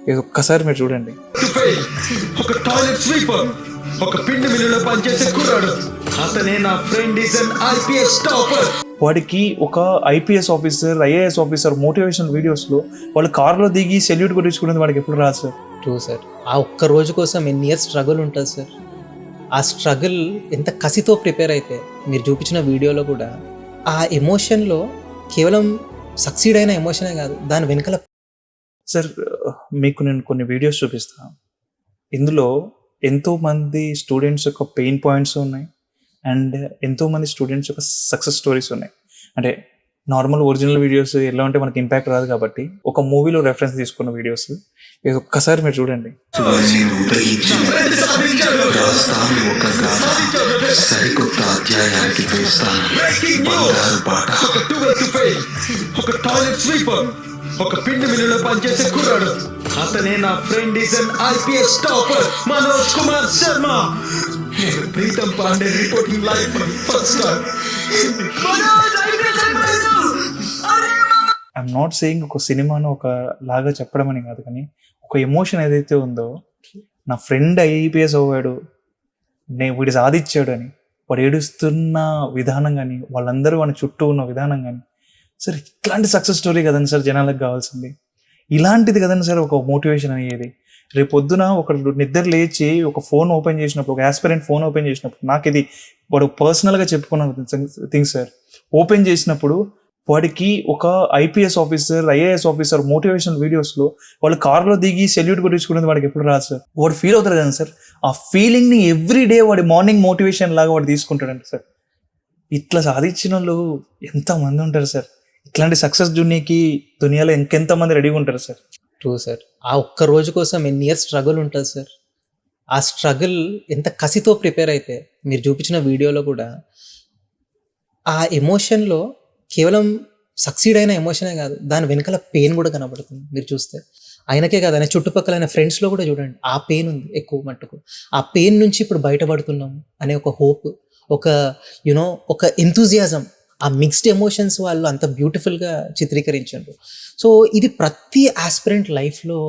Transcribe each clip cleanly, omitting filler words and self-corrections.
ఇది ఒక్కసారి మీరు చూడండి. ఒక టాయిలెట్ స్వీపర్, ఒక పిండి మిల్లులో పనిచేసే కుర్రాడు, అతనే నా friend is an IPS topper. వాడికి ఒక IPS officer, IAS officer motivational వీడియోస్లో వాళ్ళు కార్లో దిగి సెల్యూట్ కొట్టించుకునేది వాడికి ఎప్పుడు రాదు సార్. True sir. ఆ ఒక్క రోజు కోసం ఎన్ని ఇయర్స్ స్ట్రగుల్ ఉంటుంది సార్. ఆ స్ట్రగుల్ ఎంత కసితో ప్రిపేర్ అయితే మీరు చూపించిన వీడియోలో కూడా ఆ ఎమోషన్లో కేవలం సక్సీడ్ అయిన ఎమోషనే కాదు, దాని వెనకాల సార్ మీకు నేను కొన్ని వీడియోస్ చూపిస్తాను. ఇందులో ఎంతోమంది స్టూడెంట్స్ యొక్క పెయిన్ పాయింట్స్ ఉన్నాయి అండ్ ఎంతోమంది స్టూడెంట్స్ యొక్క సక్సెస్ స్టోరీస్ ఉన్నాయి. అంటే నార్మల్ ఒరిజినల్ వీడియోస్ ఎలా ఉంటే మనకి ఇంపాక్ట్ రాదు కాబట్టి ఒక మూవీలో రెఫరెన్స్ తీసుకున్న వీడియోస్. ఇది ఒక్కసారి మీరు చూడండి. సరికొత్త అధ్యాయానికి ఒక టాయిలెట్ స్వీపర్, ఒక పిండి మిల్లులో పనిచేసే కుర్రాడు, అతనే నా friend is an IPS topper Manoj Kumar Sharma. Pritam Pandey reporting live first star. I'm not saying ఒక సినిమాను ఒక లాగా చెప్పడం అని కాదు, కానీ ఒక ఎమోషన్ ఏదైతే ఉందో, నా ఫ్రెండ్ ఐపీఎస్ అవ్వాడు, వీడు సాధించాడు అని వాడు ఏడుస్తున్న విధానం కానీ, వాళ్ళందరూ వాడి చుట్టూ ఉన్న విధానం కానీ, సార్ ఇట్లాంటి సక్సెస్ స్టోరీ కదండి సార్ జనాలకు కావాల్సింది. ఇలాంటిది కదండి సార్ ఒక మోటివేషన్ అనేది. రేపు పొద్దున ఒకడు నిద్ర లేచి ఒక ఫోన్ ఓపెన్ చేసినప్పుడు, ఒక ఆస్పిరెంట్ ఫోన్ ఓపెన్ చేసినప్పుడు, నాకు ఇది వాడు పర్సనల్గా చెప్పుకున్న థింగ్ సార్. ఓపెన్ చేసినప్పుడు వాడికి ఒక IPS officer, IAS officer motivational వీడియోస్లో వాళ్ళు కార్లో దిగి సెల్యూట్ కొట్టించుకునేది వాడికి ఎప్పుడు రాదు సార్. వాడు ఫీల్ అవుతారు కదా సార్. ఆ ఫీలింగ్ని ఎవ్రీ డే వాడి మార్నింగ్ మోటివేషన్ లాగా వాడు తీసుకుంటాడంట సార్. ఇట్లా సాధించిన వాళ్ళు ఎంతమంది ఉంటారు సార్. ఇట్లాంటి సక్సెస్ జర్నీకి దునియాలో ఇంకెంతమంది రెడీగా ఉంటారు సార్. True sir. ఆ ఒక్క రోజు కోసం ఎన్ని ఇయర్స్ స్ట్రగుల్ ఉంటుంది సార్. ఆ స్ట్రగుల్ ఎంత కసితో ప్రిపేర్ అయితే మీరు చూపించిన వీడియోలో కూడా ఆ ఎమోషన్లో కేవలం సక్సీడ్ అయిన ఎమోషనే కాదు, దాని వెనకాల పెయిన్ కూడా కనబడుతుంది మీరు చూస్తే. ఆయనకే కాదు, ఆయన చుట్టుపక్కల ఆయన ఫ్రెండ్స్లో కూడా చూడండి ఆ పెయిన్ ఉంది ఎక్కువ మట్టుకు. ఆ పెయిన్ నుంచి ఇప్పుడు బయటపడుతున్నాము అనే ఒక హోప్, ఒక ఒక ఎంతూజియాజం, ఆ మిక్స్డ్ ఎమోషన్స్ వాళ్ళు అంత బ్యూటిఫుల్గా చిత్రీకరించారు. సో ఇది ప్రతి ఆస్పిరెంట్ లైఫ్లో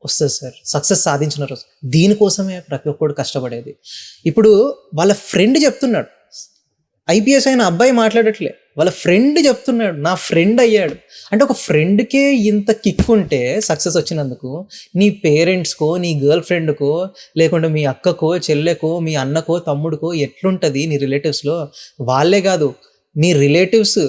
వస్తుంది సార్, సక్సెస్ సాధించిన రోజు. దీనికోసమే ప్రతి ఒక్కడు కష్టపడేది. ఇప్పుడు వాళ్ళ ఫ్రెండ్ చెప్తున్నాడు, ఐపీఎస్ అయిన అబ్బాయి మాట్లాడట్లే, వాళ్ళ ఫ్రెండ్ చెప్తున్నాడు నా ఫ్రెండ్ అయ్యాడు అంటే. ఒక ఫ్రెండ్కే ఇంత కిక్ ఉంటే సక్సెస్ వచ్చినందుకు, నీ పేరెంట్స్కో, నీ గర్ల్ ఫ్రెండ్కో, లేకుంటే మీ అక్కకో, చెల్లెకో, మీ అన్నకో, తమ్ముడికో ఎట్లుంటుంది నీ రిలేటివ్స్లో. వాళ్ళే కాదు, నీ రిలేటివ్స్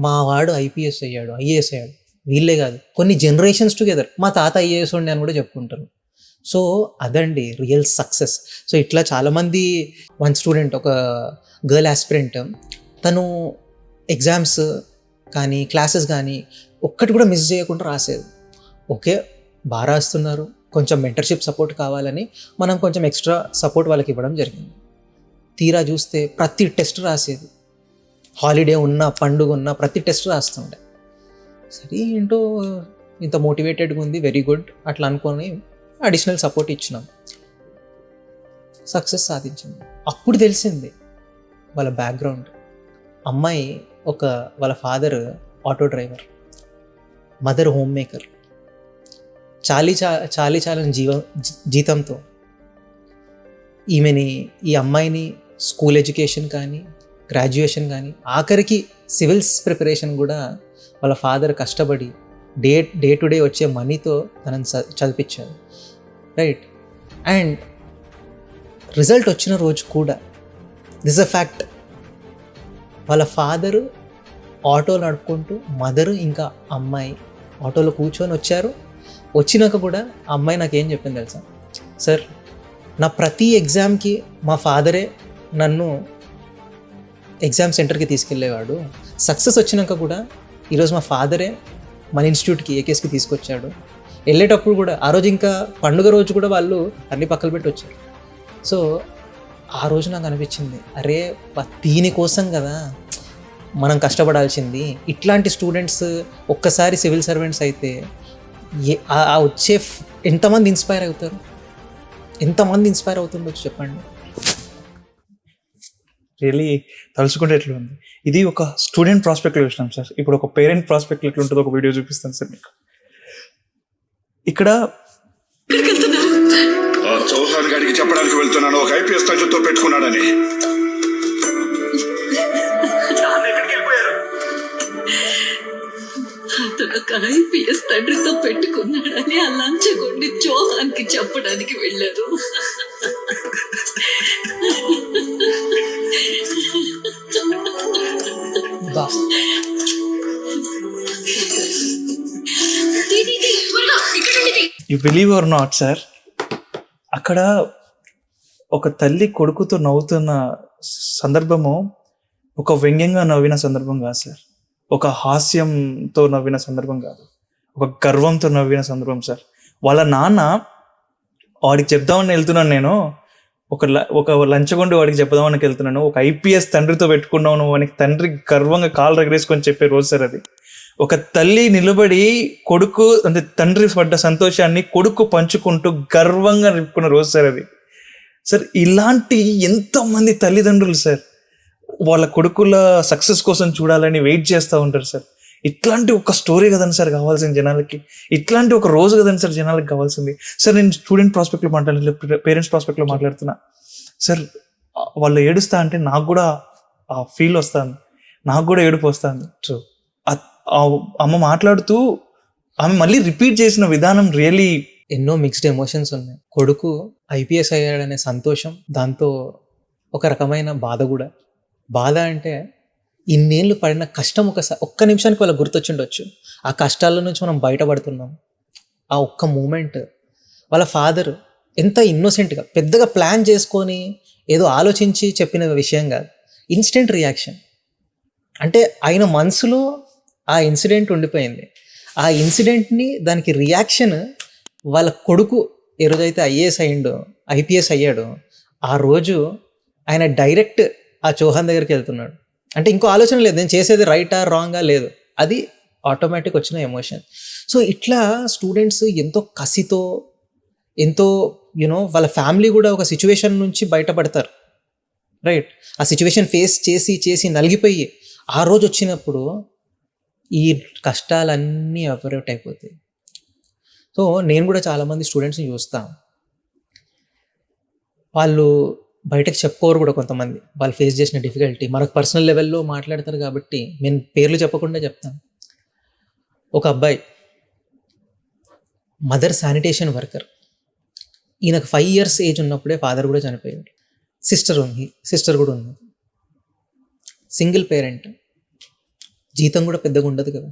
మా వాడు ఐపీఎస్ అయ్యాడు, ఐఏఎస్ అయ్యాడు, వీళ్ళే కాదు కొన్ని జనరేషన్స్ టుగెదర్ మా తాత ఐఏఎస్ ఉండే అని కూడా చెప్పుకుంటారు. సో అదండి రియల్ సక్సెస్. సో ఇట్లా చాలామంది, వన్ స్టూడెంట్, ఒక గర్ల్ ఆస్పిరెంట్, తను ఎగ్జామ్స్ కానీ క్లాసెస్ కానీ ఒక్కటి కూడా మిస్ చేయకుండా రాసేది. ఓకే బాగా రాస్తున్నారు, కొంచెం మెంటర్షిప్ సపోర్ట్ కావాలని మనం కొంచెం ఎక్స్ట్రా సపోర్ట్ వాళ్ళకి ఇవ్వడం జరిగింది. తీరా చూస్తే ప్రతి టెస్ట్ రాసేది, హాలిడే ఉన్నా పండుగ ఉన్నా ప్రతి టెస్ట్ రాస్తుండే. సరే ఏంటో ఇంత మోటివేటెడ్గా ఉంది, వెరీ గుడ్ అట్లా అనుకొని అడిషనల్ సపోర్ట్ ఇచ్చినాం, సక్సెస్ సాధించింది. అప్పుడు తెలిసింది వాళ్ళ బ్యాక్గ్రౌండ్. అమ్మాయి వాళ్ళ father auto driver, mother home maker. చాలని జీతంతో ఈ అమ్మాయిని స్కూల్ ఎడ్యుకేషన్ కానీ, గ్రాడ్యుయేషన్ కానీ, ఆఖరికి సివిల్స్ ప్రిపరేషన్ కూడా వాళ్ళ ఫాదర్ కష్టపడి డే టు డే వచ్చే మనీతో తనని చదివించారు. రైట్. అండ్ రిజల్ట్ వచ్చిన రోజు కూడా దిస్ అ ఫ్యాక్ట్, వాళ్ళ ఫాదరు ఆటో నడుపుకుంటూ, మదరు ఇంకా అమ్మాయి ఆటోలో కూర్చొని వచ్చారు. వచ్చినాక కూడా ఆ అమ్మాయి నాకేం చెప్పింది తెలుసా సార్, నా ప్రతి ఎగ్జామ్కి మా ఫాదరే నన్ను ఎగ్జామ్ సెంటర్కి తీసుకెళ్ళేవాడు. సక్సెస్ వచ్చినాక కూడా ఈరోజు మా ఫాదరే మన ఇన్స్టిట్యూట్కి, ఏకేఎస్కి తీసుకొచ్చాడు. వెళ్ళేటప్పుడు కూడా ఆ రోజు ఇంకా పండుగ రోజు కూడా వాళ్ళు అన్ని పక్కన పెట్టి వచ్చారు. సో ఆ రోజు నాకు అనిపించింది, అరే దీనికోసం కదా మనం కష్టపడాల్సింది. ఇట్లాంటి స్టూడెంట్స్ ఒక్కసారి సివిల్ సర్వెంట్స్ అయితే వచ్చే ఎంతమంది ఇన్స్పైర్ అవుతారు, ఎంతమంది ఇన్స్పైర్ అవుతుండొచ్చు చెప్పండి. రియలీ తలుచుకుంటే ఎట్లా ఉంది. ఇది ఒక స్టూడెంట్ ప్రాస్పెక్ట్లో చూసినాం సార్. ఇప్పుడు ఒక పేరెంట్ ప్రాస్పెక్ట్లో ఎట్లా ఉంటుందో ఒక వీడియో చూపిస్తాను సార్ మీకు. ఇక్కడ ఆ చౌహాన్ గారికి చెప్పడానికి వెళ్తున్నాను, ఒక ఐపీఎస్ తండ్రితో పెట్టుకున్నాడని. అతను ఒక ఐపీఎస్ తండ్రితో పెట్టుకున్నాడని ఆ లంచగొండి చౌహాన్ కి చెప్పడానికి వెళ్ళారు. బా you believe are not sir, అక్కడ ఒక తల్లి కొడుకుతో నవ్వుతున్న సందర్భము ఒక వ్యంగ్యంగా నవ్విన సందర్భం కాదు సార్, ఒక హాస్యంతో నవ్విన సందర్భం కాదు, ఒక గర్వంతో నవ్విన సందర్భం సార్. వాళ్ళ నాన్న వాడికి చెప్దామని వెళ్తున్నాను నేను, ఒక లంచగొండి వాడికి చెప్దామని వెళ్తున్నాను, ఒక ఐపీఎస్ తండ్రితో పెట్టుకున్నావు నువ్వు అని తండ్రి గర్వంగా కాళ్ళు రగరేసుకొని చెప్పే రోజు సార్ అది. ఒక తల్లి నిలబడి కొడుకు అంటే తండ్రి పడ్డ సంతోషాన్ని కొడుకు పంచుకుంటూ గర్వంగా నిలుపుకున్న రోజు సార్ అది. సార్ ఇలాంటి ఎంతోమంది తల్లిదండ్రులు సార్ వాళ్ళ కొడుకుల సక్సెస్ కోసం చూడాలని వెయిట్ చేస్తూ ఉంటారు సార్. ఇట్లాంటి ఒక స్టోరీ కదండి సార్ కావాల్సింది జనాలకి, ఇట్లాంటి ఒక రోజు కదండి సార్ జనాలకి కావాల్సింది సార్. నేను స్టూడెంట్ ప్రాస్పెక్ట్లో మాట్లాడలేదు, పేరెంట్స్ ప్రాస్పెక్ట్లో మాట్లాడుతున్నా సార్. వాళ్ళు ఏడుస్తా అంటే నాకు కూడా ఆ ఫీల్ వస్తుంది, నాకు కూడా ఏడుపు వస్తుంది. సో అమ్మ మాట్లాడుతూ ఆమె మళ్ళీ రిపీట్ చేసిన విధానం రియలీ ఎన్నో మిక్స్డ్ ఎమోషన్స్ ఉన్నాయి. కొడుకు ఐపీఎస్ అయ్యాడనే సంతోషం, దాంతో ఒక రకమైన బాధ కూడా. బాధ అంటే ఇన్నేళ్ళు పడిన కష్టం ఒక్క నిమిషానికి వాళ్ళకి గుర్తొచ్చిండొచ్చు. ఆ కష్టాల నుంచి మనం బయటపడుతున్నాం. ఆ ఒక్క మూమెంట్ వాళ్ళ ఫాదర్ ఎంత ఇన్నోసెంట్గా, పెద్దగా ప్లాన్ చేసుకొని ఏదో ఆలోచించి చెప్పిన విషయం కాదు, ఇన్స్టెంట్ రియాక్షన్. అంటే ఆయన మనసులో ఆ ఇన్సిడెంట్ ఉండిపోయింది. ఆ ఇన్సిడెంట్ని దానికి రియాక్షన్ వాళ్ళ కొడుకు ఏ రోజైతే ఐపీఎస్ అయ్యాడో ఆ రోజు ఆయన డైరెక్ట్ ఆ చౌహాన్ దగ్గరికి వెళ్తున్నాడు. అంటే ఇంకో ఆలోచన లేదు, నేను చేసేది రైటా రాంగా లేదు, అది ఆటోమేటిక్ వచ్చిన ఎమోషన్. సో ఇట్లా స్టూడెంట్స్ ఎంతో కసితో, ఎంతో వాళ్ళ ఫ్యామిలీ కూడా ఒక సిచ్యువేషన్ నుంచి బయటపడతారు, రైట్? ఆ సిచ్యువేషన్ ఫేస్ చేసి నలిగిపోయి ఆ రోజు వచ్చినప్పుడు ఈ కష్టాలన్నీ ఎవరేట్ అయిపోతాయి. సో నేను కూడా చాలామంది స్టూడెంట్స్ని చూస్తాను, వాళ్ళు బయటకు చెప్పుకోరు కూడా. కొంతమంది వాళ్ళు ఫేస్ చేసిన డిఫికల్టీ మనకు పర్సనల్ లెవెల్లో మాట్లాడతారు కాబట్టి నేను పేర్లు చెప్పకుండా చెప్తాను. ఒక అబ్బాయి మదర్ శానిటేషన్ వర్కర్, ఈయనకు 5 years ఏజ్ ఉన్నప్పుడే ఫాదర్ కూడా చనిపోయాడు. సిస్టర్ కూడా ఉంది. సింగిల్ పేరెంట్, జీతం కూడా పెద్దగా ఉండదు కదా.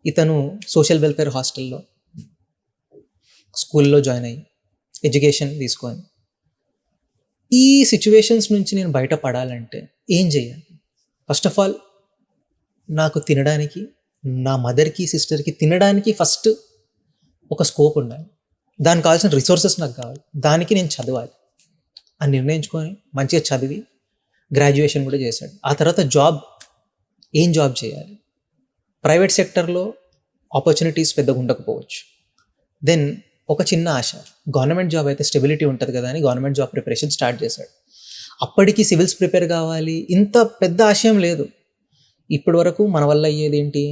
ఇతను సోషల్ వెల్ఫేర్ హాస్టల్లో స్కూల్లో జాయిన్ అయ్యి ఎడ్యుకేషన్ తీసుకొని, ఈ సిచ్యువేషన్స్ నుంచి నేను బయటపడాలంటే ఏం చేయాలి? ఫస్ట్ ఆఫ్ ఆల్ నాకు తినడానికి, నా మదర్కి సిస్టర్కి తినడానికి ఫస్ట్ ఒక స్కోప్ ఉండాలి. దానికి కావాల్సిన రిసోర్సెస్ నాకు కావాలి. దానికి నేను చదవాలి అని నిర్ణయించుకొని మంచిగా చదివి గ్రాడ్యుయేషన్ కూడా చేశాడు. ఆ తర్వాత ఏం జాబ్ చేయాలి? ప్రైవేట్ సెక్టర్లో ఆపర్చునిటీస్ పెద్దగా ఉండకపోవచ్చు. దెన్ ఒక చిన్న ఆశ, గవర్నమెంట్ జాబ్ అయితే స్టెబిలిటీ ఉంటుంది కదా అని గవర్నమెంట్ జాబ్ ప్రిపరేషన్ స్టార్ట్ చేశాడు. అప్పటికి సివిల్స్ ప్రిపేర్ కావాలి, ఇంత పెద్ద ఆశయం లేదు. ఇప్పటి వరకు మన వల్ల అయ్యేది ఏంటి?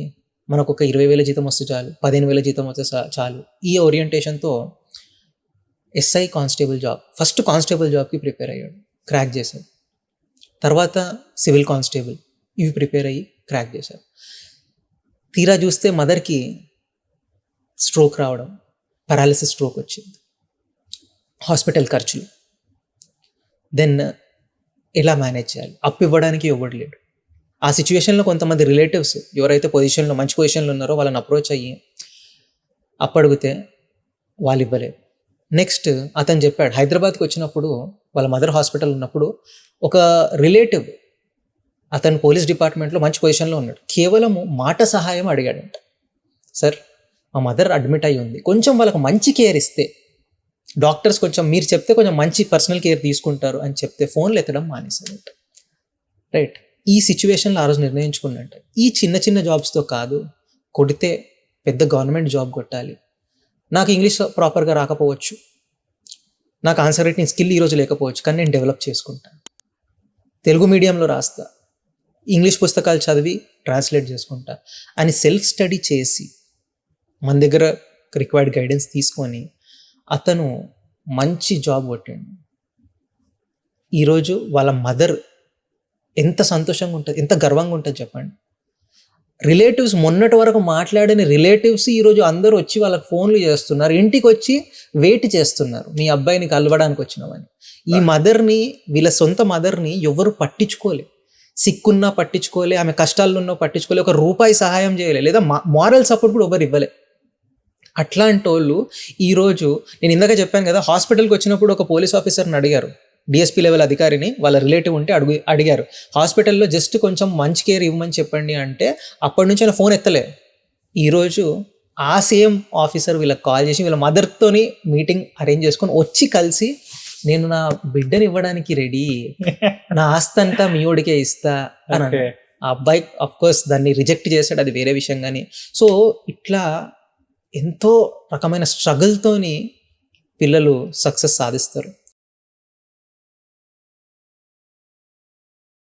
మనకు ఒక 20,000 జీతం వస్తే చాలు, 15,000 జీతం వస్తే చాలు. ఈ ఓరియంటేషన్తో SI constable job, first constable జాబ్కి ప్రిపేర్ అయ్యాడు, క్రాక్ చేశాడు. తర్వాత సివిల్ కానిస్టేబుల్, ఇవి ప్రిపేర్ అయ్యి క్రాక్ చేశారు. తీరా చూస్తే మదర్కి స్ట్రోక్ రావడం, పారాలిసిస్ స్ట్రోక్ వచ్చింది, హాస్పిటల్ ఖర్చులు. దెన్ ఎలా మేనేజ్ చేయాలి? అప్పు ఇవ్వడానికి ఎవడు లేడు. ఆ సిచ్యువేషన్లో కొంతమంది రిలేటివ్స్ ఎవరైతే మంచి పొజిషన్లో ఉన్నారో వాళ్ళని అప్రోచ్ అయ్యి అప్పడిగితే వాళ్ళు ఇవ్వలేరు. నెక్స్ట్ అతను చెప్పాడు, హైదరాబాద్కి వచ్చినప్పుడు వాళ్ళ మదర్ హాస్పిటల్ ఉన్నప్పుడు ఒక రిలేటివ్ అతను పోలీస్ డిపార్ట్మెంట్లో మంచి పొజిషన్లో ఉన్నాడు, కేవలము మాట సహాయం అడిగాడంట. సార్ మా మదర్ అడ్మిట్ అయ్యి ఉంది, కొంచెం వాళ్ళకి మంచి కేర్ ఇస్తే, డాక్టర్స్ కొంచెం మీరు చెప్తే కొంచెం మంచి పర్సనల్ కేర్ తీసుకుంటారు అని చెప్తే ఫోన్లు ఎత్తడం మానేశాడంట, రైట్? ఈ సిచ్యువేషన్లో ఆ రోజు నిర్ణయించుకున్నట్ట, ఈ చిన్న జాబ్స్తో కాదు, కొడితే పెద్ద గవర్నమెంట్ జాబ్ కొట్టాలి. నాకు ఇంగ్లీష్ ప్రాపర్గా రాకపోవచ్చు, నాకు ఆన్సర్ రైటింగ్ స్కిల్ ఈరోజు లేకపోవచ్చు, కానీ నేను డెవలప్ చేసుకుంటాను. తెలుగు మీడియంలో రాస్తా, ఇంగ్లీష్ పుస్తకాలు చదివి ట్రాన్స్లేట్ చేసుకుంటా అని సెల్ఫ్ స్టడీ చేసి మన దగ్గర రిక్వైర్డ్ గైడెన్స్ తీసుకొని అతను మంచి జాబ్ కొట్టాడు. ఈరోజు వాళ్ళ మదర్ ఎంత సంతోషంగా ఉంటుంది, ఎంత గర్వంగా ఉంటుంది చెప్పండి. రిలేటివ్స్ మొన్నటి వరకు మాట్లాడని రిలేటివ్స్ ఈరోజు అందరూ వచ్చి వాళ్ళకి ఫోన్లు చేస్తున్నారు, ఇంటికి వచ్చి వెయిట్ చేస్తున్నారు మీ అబ్బాయిని కలవడానికి వచ్చినామని. ఈ మదర్ని, వీళ్ళ సొంత మదర్ని ఎవరు పట్టించుకోలే, సిక్కున్నా పట్టించుకోలే, ఆమె కష్టాల్లో ఉన్నా పట్టించుకోలే, ఒక రూపాయి సహాయం చేయలే, లేదా మారల్ సపోర్ట్ కూడా ఎవరు ఇవ్వలే. అట్లాంటి వాళ్ళు ఈరోజు, నేను ఇందాక చెప్పాను కదా, హాస్పిటల్కి వచ్చినప్పుడు ఒక పోలీస్ ఆఫీసర్ని అడిగారు, డిఎస్పీ లెవెల్ అధికారిని, వాళ్ళ రిలేటివ్ ఉంటే అడిగారు హాస్పిటల్లో జస్ట్ కొంచెం మంచి కేర్ ఇవ్వమని చెప్పండి అంటే అప్పటి నుంచి ఆయన ఫోన్ ఎత్తలే. ఈరోజు ఆ సేమ్ ఆఫీసర్ వీళ్ళకి కాల్ చేసి వీళ్ళ మదర్తోని మీటింగ్ అరేంజ్ చేసుకొని వచ్చి కలిసి, నేను నా బిడ్డని ఇవ్వడానికి రెడీ, నా ఆస్తి అంతా మీ ఓడికే ఇస్తా అని అన్నాడు. ఆ అబ్బాయి అఫ్ కోర్స్ దాన్ని రిజెక్ట్ చేశాడు, అది వేరే విషయం. కానీ సో ఇట్లా ఎంతో రకమైన స్ట్రగుల్తోని పిల్లలు సక్సెస్ సాధిస్తారు.